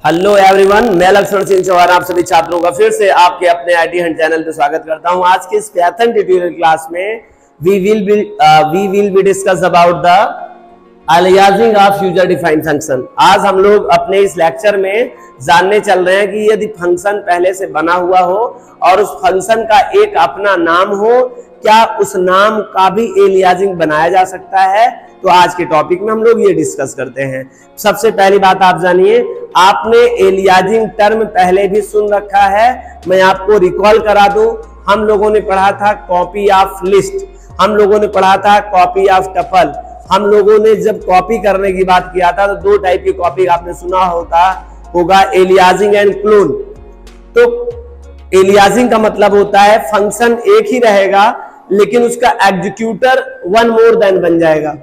Hello everyone, मैं लक्ष्मण सिंह चौहान आप सभी छात्रों का फिर से आपके अपने आईटी हंट चैनल पे स्वागत करता हूं। आज के इस पाइथन ट्यूटोरियल क्लास में we will be discuss about the aliasing of user defined function. आज हम लोग अपने इस लेक्चर में जानने चल रहे हैं कि यदि फंक्शन पहले से बना हुआ हो और उस फंक्शन का एक अपना नाम हो, क्या उस नाम का भी एलियासिंग बनाया जा सकता है। तो आज के टॉपिक में हम लोग ये डिस्कस करते हैं। सबसे पहली बात आप जानिए, आपने एलियासिंग टर्म पहले भी सुन रखा है। मैं आपको रिकॉल करा दूं, हम लोगों ने पढ़ा था कॉपी ऑफ लिस्ट, हम लोगों ने पढ़ा था कॉपी ऑफ टपल। हम लोगों ने जब कॉपी करने की बात किया था तो दो टाइप की कॉपी आपने सुना होगा, एलियासिंग एंड क्लोन। तो एलियासिंग का मतलब होता है फंक्शन एक ही रहेगा लेकिन उसका एग्जीक्यूटर वन मोर देन बन जाएगा।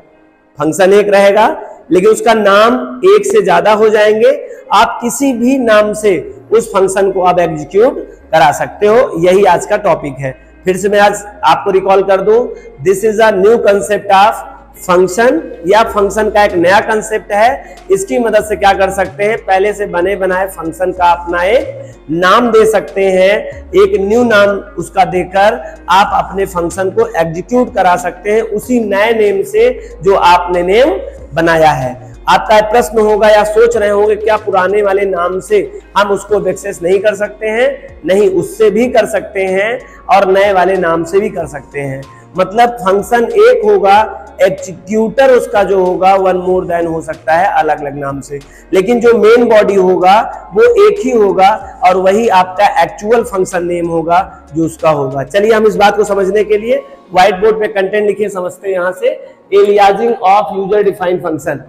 फंक्शन एक रहेगा लेकिन उसका नाम एक से ज्यादा हो जाएंगे। आप किसी भी नाम से उस फंक्शन को आप एग्जीक्यूट करा सकते हो। यही आज का टॉपिक है। फिर से मैं आज आपको रिकॉल कर दूं, this is a new concept of function, या फंक्शन का एक नया कंसेप्ट है। इसकी मदद से क्या कर सकते हैं, पहले से बने बनाए फंक्शन का अपना एक नाम दे सकते हैं। एक न्यू नाम उसका देकर आप अपने फंक्शन को एग्जीक्यूट करा सकते हैं उसी नए नेम से जो आपने नेम बनाया है। आपका प्रश्न होगा या सोच रहे होंगे क्या पुराने वाले नाम से हम उसको एक्सेस नहीं कर सकते हैं? नहीं, उससे भी कर सकते हैं और नए वाले नाम से भी कर सकते हैं। मतलब फंक्शन एक होगा, एग्जीक्यूटर उसका जो होगा वन मोर देन हो सकता है अलग अलग नाम से, लेकिन जो मेन बॉडी होगा वो एक ही होगा और वही आपका एक्चुअल फंक्शन नेम होगा जो उसका होगा। चलिए हम इस बात को समझने के लिए व्हाइट बोर्ड पे कंटेंट लिखिए, समझते हैं। यहां से aliasing of user defined function,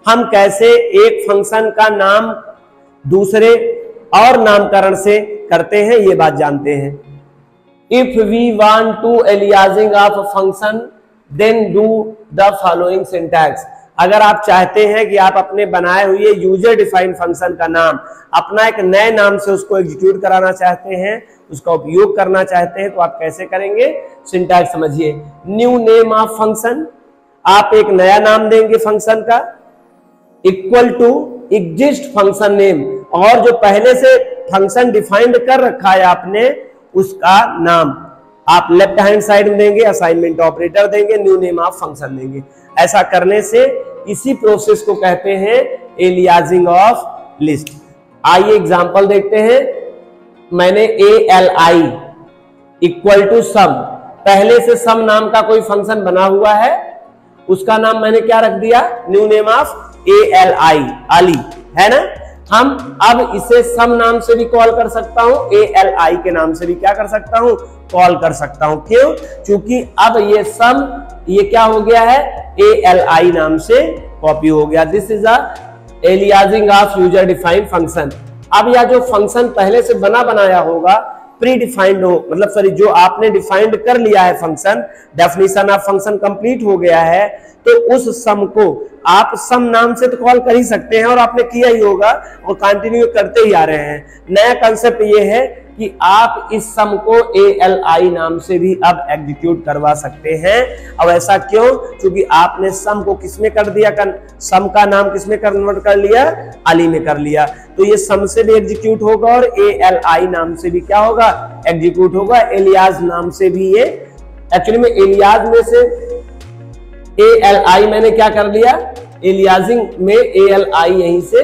हम कैसे एक फंक्शन का नाम दूसरे और नामकरण से करते हैं ये बात जानते हैं। If we want to aliasing of a function, then do the following syntax। अगर आप चाहते हैं कि आप अपने बनाए हुए यूजर डिफाइंड फंक्शन का नाम अपना एक नए नाम से उसको एग्जीक्यूट कराना चाहते हैं, उसका उपयोग करना चाहते हैं, तो आप कैसे करेंगे? सिंटैक्स समझिए। न्यू नेम ऑफ फंक्शन, आप एक नया नाम देंगे फंक्शन का, equal to exist function name, और जो पहले से फंक्शन डिफाइंड कर रखा है आपने उसका नाम आप लेफ्ट हैंड साइड में देंगे, असाइनमेंट ऑपरेटर देंगे, न्यू नेम ऑफ फंक्शन देंगे। ऐसा करने से इसी प्रोसेस को कहते हैं एलियासिंग ऑफ लिस्ट। आइए एग्जांपल देखते हैं। मैंने ALI इक्वल टू सम, पहले से सम नाम का कोई फंक्शन बना हुआ है, उसका नाम मैंने क्या रख दिया? New name of ALI, Ali, है ना। हम अब इसे सम नाम से भी कॉल कर सकता हूं, ALI के नाम से भी क्या कर सकता हूं? कॉल कर सकता हूं। क्यों? क्योंकि अब ये सम ये क्या हो गया है? ALI नाम से कॉपी हो गया। This is a aliasing of user defined function. अब यह जो फंक्शन पहले से बना बनाया होगा, प्री डिफाइंड हो, मतलब सॉरी जो आपने डिफाइंड कर लिया है function, definition of function complete हो गया है, तो उस सम को आप सम नाम से तो कॉल कर ही सकते हैं और आपने किया ही होगा और कंटिन्यू करते ही आ रहे हैं। नया कंसेप्ट ये है कि आप इस सम को ALI नाम से भी अब एग्जीक्यूट करवा सकते हैं। अब ऐसा क्यों? क्योंकि आपने सम को किसमें कर दिया, सम का नाम किसमें कन्वर्ट कर लिया? अली में कर लिया। तो ये सम से भी एग्जीक्यूट होगा और ALI नाम से भी क्या होगा? एग्जीक्यूट होगा। एलियास नाम से भी ये, एक्चुअली में एलियास में से ALI मैंने क्या कर लिया? एलियासिंग में ALI यहीं से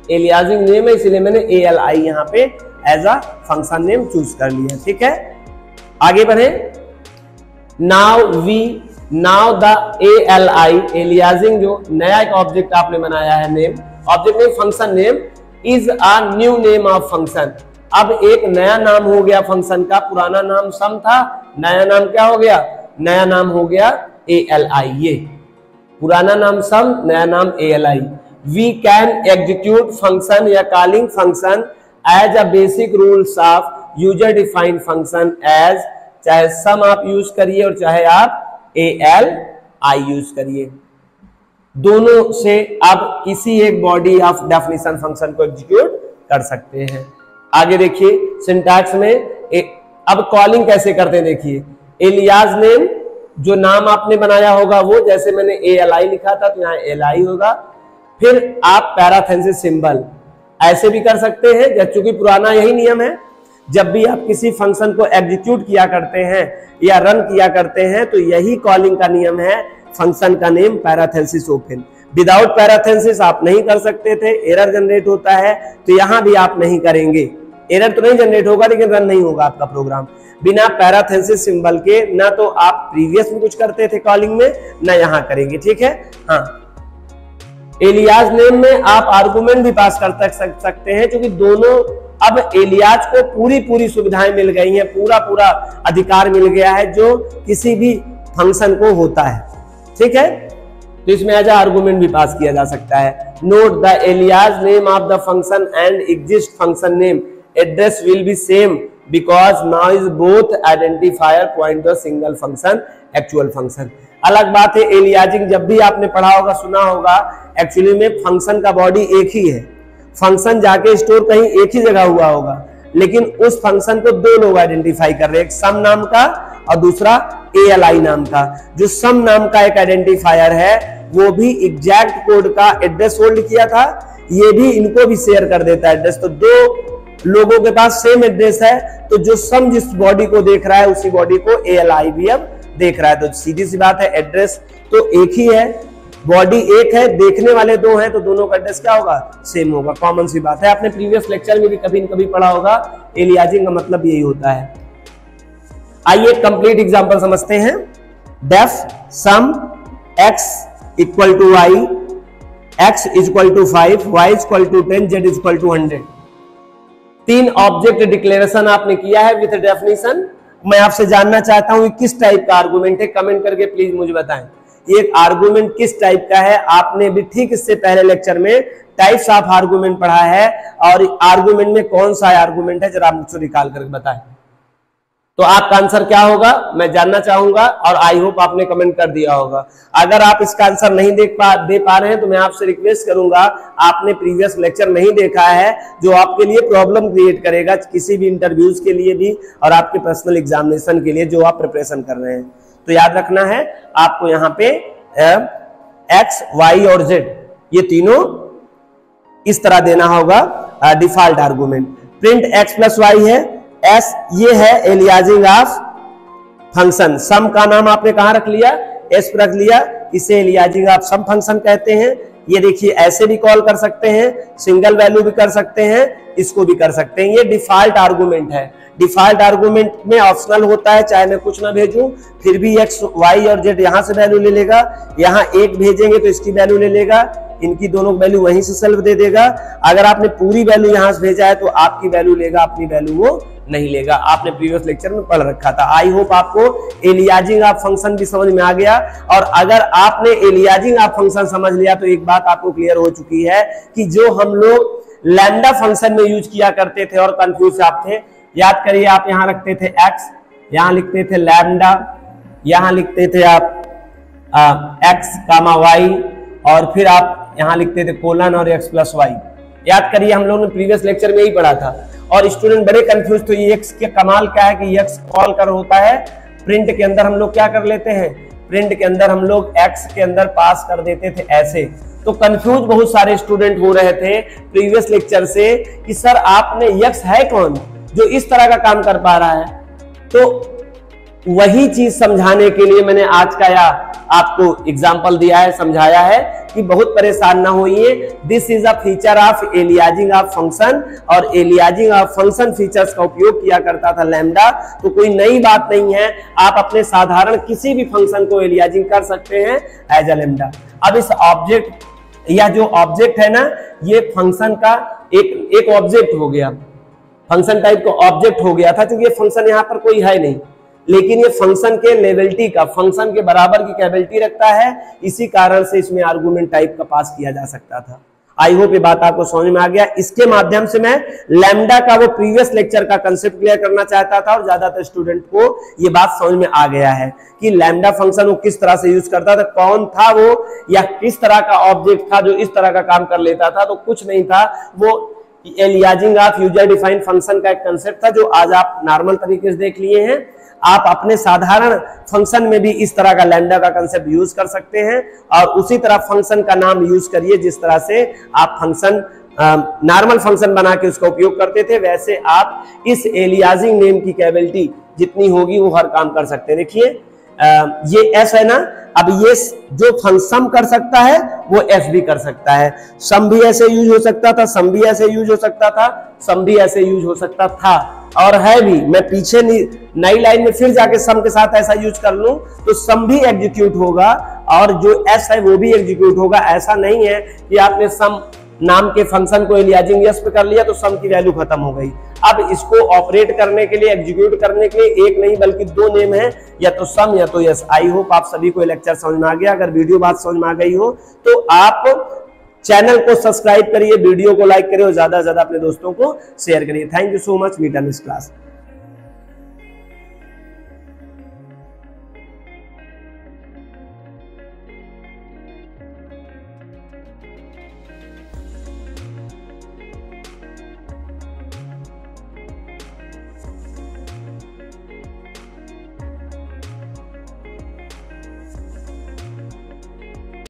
एलियासिंग नेम है, इसलिए मैंने ALI यहां पे as a function name choose कर लिया। ठीक है, आगे बढ़े। नाउ द ALI एलियासिंग, जो नया एक ऑब्जेक्ट आपने बनाया है, name object name function name, is a new name of function. अब एक नया नाम हो गया फंक्शन का, पुराना नाम सम था, नया नाम क्या हो गया? नया नाम हो गया ALI। ये पुराना नाम सम, नया नाम ALI। We can execute function या calling function as a basic rules of user defined function as, चाहे सम आप यूज करिए और चाहे आप ALI यूज करिए, दोनों से आप किसी एक बॉडी ऑफ डेफिनेशन फंक्शन को एग्जीक्यूट कर सकते हैं। आगे देखिए सिंटैक्स में अब कॉलिंग कैसे करते हैं। देखिए एलियास नेम, जो नाम आपने बनाया होगा वो, जैसे मैंने ALI लिखा था तो यहाँ LI होगा। फिर आप पैराथेसिस सिंबल, ऐसे भी कर सकते हैं, क्योंकि पुराना यही नियम है, जब भी आप किसी फंक्शन को एग्जीक्यूट किया करते हैं या रन किया करते हैं तो यही कॉलिंग का नियम है, फंक्शन का नेम पैराथेसिस ओपन। विदाउट पैराथेसिस आप नहीं कर सकते थे, एरर जनरेट होता है, तो यहां भी आप नहीं करेंगे। एरर तो नहीं जनरेट होगा लेकिन रन नहीं होगा आपका प्रोग्राम बिना पैराथेसिस सिंबल के। ना तो आप प्रीवियस में कुछ करते थे कॉलिंग में, ना यहां करेंगे, ठीक है। हाँ, एलियास नेम में आप आर्गुमेंट भी पास कर सकते हैं, क्योंकि दोनों अब एलियास को पूरी सुविधाएं मिल गई हैं, पूरा अधिकार मिल गया है जो किसी भी फंक्शन को होता है, ठीक है। तो इसमें एज आर्गुमेंट भी पास किया जा सकता है। Note the alias name of the function and exist function name address will be same because now is both identifier point the single function actual function. अलग बात है, एलियाजिंग जब भी आपने पढ़ा होगा, सुना होगा, एक्चुअली में फंक्शन का बॉडी एक ही है, फंक्शन जाके स्टोर कहीं एक ही जगह हुआ होगा, लेकिन उस फंक्शन को दो लोग आइडेंटिफाई कर रहे हैं, एक सम नाम का और दूसरा ALI नाम का। जो सम नाम का एक आइडेंटिफायर है वो भी एग्जैक्ट कोड का एड्रेस होल्ड किया था, ये भी इनको भी शेयर कर देता है एड्रेस। तो दो लोगों के पास सेम एड्रेस है, तो जो सम जिस बॉडी को देख रहा है उसी बॉडी को ALI भी अब देख रहा है। तो सीधी सी बात है, एड्रेस तो एक ही है, बॉडी एक है, देखने वाले दो हैं, तो दोनों का एड्रेस क्या होगा, सेम होगा। कॉमन सी बात है, आपने प्रीवियस लेक्चर में भी कभी न कभी पढ़ा होगा, एलियाजिंग का मतलब यही होता है। आइए कंप्लीट एग्जांपल समझते हैं। Def sum x equal to y, x equal to 5, y equal to 10, z equal to 100। तीन ऑब्जेक्ट डिक्लेरेशन आपने किया है विद डेफिनेशन। मैं आपसे जानना चाहता हूं किस टाइप का आर्गुमेंट है, कमेंट करके प्लीज मुझे बताएं। ये आर्गुमेंट किस टाइप का है, आपने भी ठीक इससे पहले लेक्चर में टाइप्स ऑफ आर्गुमेंट पढ़ा है, और आर्गुमेंट में कौन सा आर्गुमेंट है, जरा आप मुझसे निकाल करके बताएं। तो आपका आंसर क्या होगा मैं जानना चाहूंगा, और आई होप आपने कमेंट कर दिया होगा। अगर आप इसका आंसर नहीं दे पा रहे हैं तो मैं आपसे रिक्वेस्ट करूंगा, आपने प्रीवियस लेक्चर नहीं देखा है, जो आपके लिए प्रॉब्लम क्रिएट करेगा किसी भी इंटरव्यूज के लिए भी और आपके पर्सनल एग्जामिनेशन के लिए जो आप प्रिपरेशन कर रहे हैं। तो याद रखना है आपको यहाँ पे x, y और z ये तीनों इस तरह देना होगा default argument. Print x plus y है, s ये है एलियाजिंग ऑफ फंक्शन। सम का नाम आपने कहां रख लिया, s पर रख लिया, इसे एलियाजिंग ऑफ सम फंक्शन कहते हैं। ये देखिए ऐसे भी कॉल कर सकते हैं, सिंगल वैल्यू भी कर सकते हैं, इसको भी कर सकते हैं। ये डिफॉल्ट आर्गुमेंट है। डिफॉल्ट आर्गुमेंट में ऑप्शनल होता है, चाहे मैं कुछ ना भेजूं फिर भी x, y और z यहां से वैल्यू ले लेगा, यहां एक भेजेंगे तो इसकी वैल्यू ले लेगा, इनकी दोनों वैल्यू वहीं से सेल्फ दे देगा। अगर आपने पूरी वैल्यू यहां से भेजा है तो आपकी वैल्यू लेगा, अपनी वैल्यू वो नहीं लेगा। आपने प्रीवियस लेक्चर में पढ़ रखा था। आई होप आपको एलियाजिंग ऑफ फंक्शन भी समझ में आ गया, और अगर आपने एलियाजिंग ऑफ फंक्शन समझ लिया तो एक बात आपको क्लियर हो चुकी है कि जो हम लोग लैम्डा फंक्शन में यूज किया करते थे और कंफ्यूज आप थे। याद करिए, आप यहां रखते थे x, यहां लिखते थे लैम्डा, यहां लिखते थे आप x कामा y, और फिर आप यहां लिखते थे कोलन और x प्लस वाई। याद करिए, हम लोगों ने प्रीवियस लेक्चर में यही पढ़ा था, और स्टूडेंट बड़े कंफ्यूज। तो ये x के कमाल क्या है कि x कॉल कर होता है, प्रिंट के अंदर हम लोग क्या कर लेते हैं, प्रिंट के अंदर हम लोग x के अंदर पास कर देते थे ऐसे। तो कंफ्यूज बहुत सारे स्टूडेंट हो रहे थे प्रीवियस लेक्चर से कि सर आपने x है कौन जो इस तरह का काम कर पा रहा है। तो वही चीज समझाने के लिए मैंने आज का या आपको एग्जाम्पल दिया है, समझाया है कि बहुत परेशान ना होइए। This is a feature of aliasing of function, और एलियाजिंग ऑफ फंक्शन फीचर्स का उपयोग किया करता था लैम्डा। तो कोई नई बात नहीं है, आप अपने साधारण किसी भी फंक्शन को एलियाजिंग कर सकते हैं एज अ लैम्डा। अब इस ऑब्जेक्ट या जो ऑब्जेक्ट है ना, ये फंक्शन का एक ऑब्जेक्ट हो गया, फंक्शन टाइप का ऑब्जेक्ट हो गया था, क्योंकि ये फंक्शन यहाँ पर कोई है नहीं, लेकिन ये फंक्शन के लेवलिटी का, फंक्शन के बराबर की कैपेबिलिटी रखता है, इसी कारण से इसमें आर्गुमेंट टाइप का पास किया जा सकता था। आई होप ये बात आपको समझ में आ गया। इसके माध्यम से मैं लैम्डा का वो प्रीवियस लेक्चर का कंसेप्ट क्लियर करना चाहता था, और ज्यादातर स्टूडेंट को ये बात समझ में आ गया है कि लैम्डा फंक्शन वो किस तरह से यूज करता था, कौन था वो, या किस तरह का ऑब्जेक्ट था जो इस तरह का काम कर लेता था। तो कुछ नहीं था, वो aliasing of user defined function का एक कंसेप्ट था, जो आज आप नॉर्मल तरीके से देख लिए हैं। आप अपने साधारण फंक्शन में भी इस तरह का लैम्डा का कंसेप्ट यूज कर सकते हैं, और उसी तरह फंक्शन का नाम यूज करिए जिस तरह से आप फंक्शन नॉर्मल फंक्शन बना के उसका उपयोग करते थे, वैसे आप इस एलियासिंग नेम की कैपेबिलिटी जितनी होगी वो हर काम कर सकते हैं। देखिए ये एस है ना, अब ये जो फंक्शन कर सकता है वो एफ भी कर सकता है। सम भी ऐसे यूज हो सकता था, सम भी ऐसे यूज हो सकता था, सम भी ऐसे यूज हो सकता था और है भी। मैं पीछे नई लाइन में फिर जाके सम के साथ ऐसा यूज कर लूं तो सम भी एग्जीक्यूट होगा और जो एस है वो भी एग्जीक्यूट होगा। ऐसा नहीं है कि आपने सम नाम के फंक्शन को एलियासिंग यस पे कर लिया तो सम की वैल्यू खत्म हो गई। अब इसको ऑपरेट करने के लिए, एग्जीक्यूट करने के लिए एक नहीं बल्कि दो नेम है, या तो सम या तो यस। आई होप आप सभी को लेक्चर समझ में आ गया। अगर वीडियो बात समझ में आ गई हो तो आप चैनल को सब्सक्राइब करिए, वीडियो को लाइक करिए और ज्यादा से ज्यादा अपने दोस्तों को शेयर करिए। Thank you so much. Meet in this class.